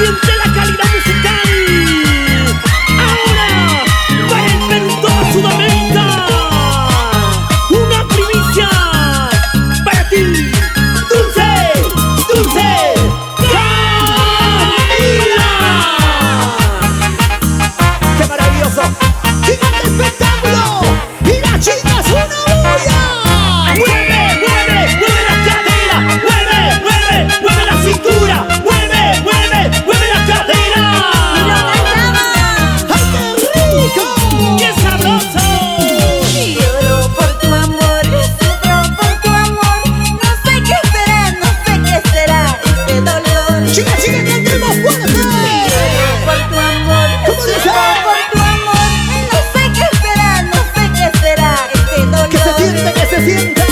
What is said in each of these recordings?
siente la calidad musical. Ahora, para el Perú y toda Sudamérica, una primicia para ti, Dulce, Dulce Camila. ¡Qué maravilloso! ¡Gigante espectáculo! ¡Y la chica es una bulla! ¡Mueve, mueve, mueve la cadera! ¡Mueve, mueve, mueve la cintura! ¡Mueve, mueve, mueve la cadera! ¡Ay, qué rico! ¡Qué sabroso! Lloro por tu amor, sufro por tu amor. No sé qué esperar, no sé qué será este dolor. ¡Chica, chica, cantemos fuerte! Lloro por tu amor, ¿Cómo dice? sufro por tu amor. No sé qué esperar, no sé qué será este dolor. ¡Que se sienta, que se sienta!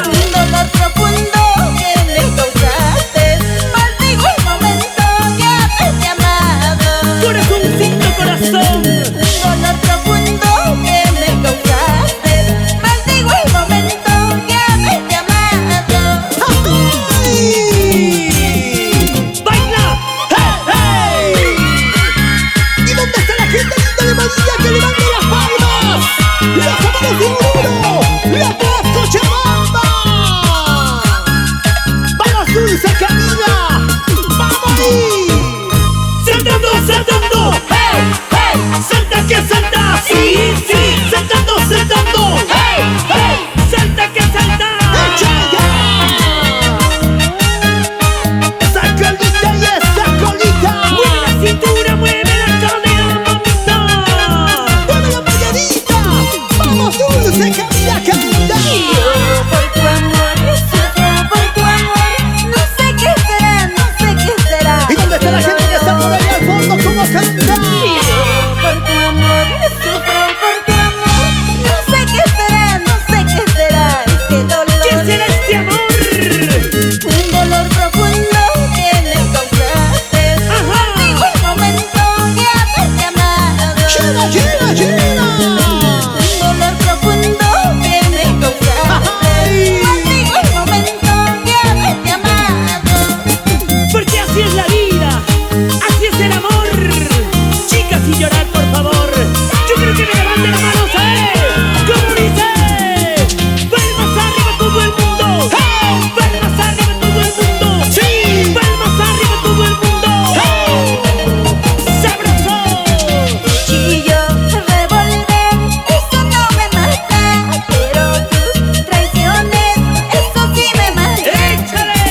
Un dolor profundo que me causaste. Maldigo el momento que haberte amado. ¡Corazoncito, corazón! Un dolor profundo que me causaste. Maldigo el momento que haberte amado. ¡Ay! ¡Baila! ¡Hey, hey! ¿Y dónde está la gente linda de Manilla que levante las palmas? ¡Los zapatos de Oruro! ¡La voz Cochabamba! ¡Vamos, Dulce Camila! ¡Vamos ahí! ¡Saltando, saltando! ¡Hey, hey! ¡Salta que salta! ¡Sí, sí! ¡Saltando, saltando! ¡Hey, hey! ¡Salta que salta! ¡Echa ¡esa colita y esa colita! ¡Mueve la cintura, mueve la cadera, mamita! ¡Mueve la mañanita! ¡Vamos, Dulce Camila, canta! Lloro por tu amor, sufro por tu amor. No sé qué esperar, no sé qué será. ¿Y dónde está la gente que está por ahí al fondo? ¿Cómo canta? Lloro por tu amor, sufro por tu amor. No sé qué esperar, no sé qué será este dolor. ¿Qué será este amor? Un dolor profundo que me causaste. Ajá. Maldigo el momento que haberte amado. ¡Gira, gira, gira! Un dolor profundo que me causaste. Ay. Maldigo el momento que haberte amado. Porque así es la vida, así es el amor. Chicas, sin llorar, por favor. Yo creo que me levanten las manos, ¿cómo dice? Palmas arriba todo el mundo. Palmas arriba todo el mundo. Sí. Palmas arriba todo el mundo. Sabroso. Chillo, revolver, eso no me mata. Pero tus traiciones, eso sí me mata. ¡Échale!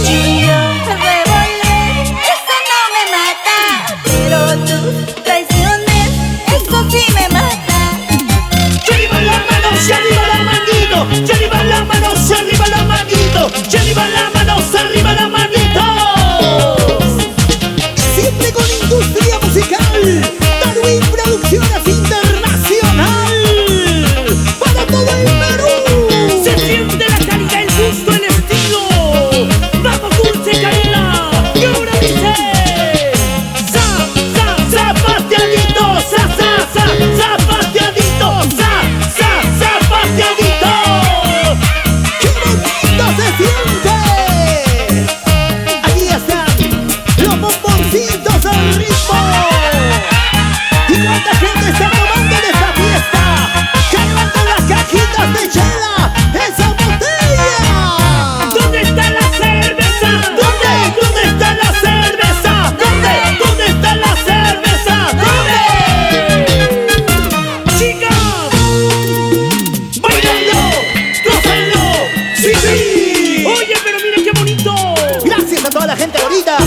Chillo, revolver, eso no me mata. Pero tus traiciones, eso sí me mata. ¡Ya arriba la mano, ya arriba la manito! ¡Ya arriba la mano, ya arriba la manito! ¡Ya arriba la mano, ya arriba la manito! Siempre con industria musical, Darwin Producciones Internacional, para todo el Perú. Se siente la calidad, el gusto, el estilo. ¡Vamos, Dulce Camila! Y ahora dice: zapateadito, zapateadito, zapateadito. ¡Qué bonito se siente! Ahí están los bomboncitos al ritmo. ¿Y cuánta gente está tomando de esta fiesta? ¡Que levanten las cajitas de chela! ¡Esa botella! ¿Dónde está la cerveza? ¿Dónde está la cerveza? ¿Dónde está la cerveza? ¿Dónde? ¡Chicas! ¡Bailando! ¡Gócenlo! ¡Sí, sí! Oye, pero miren qué bonito. Gracias a toda la gente bonita. A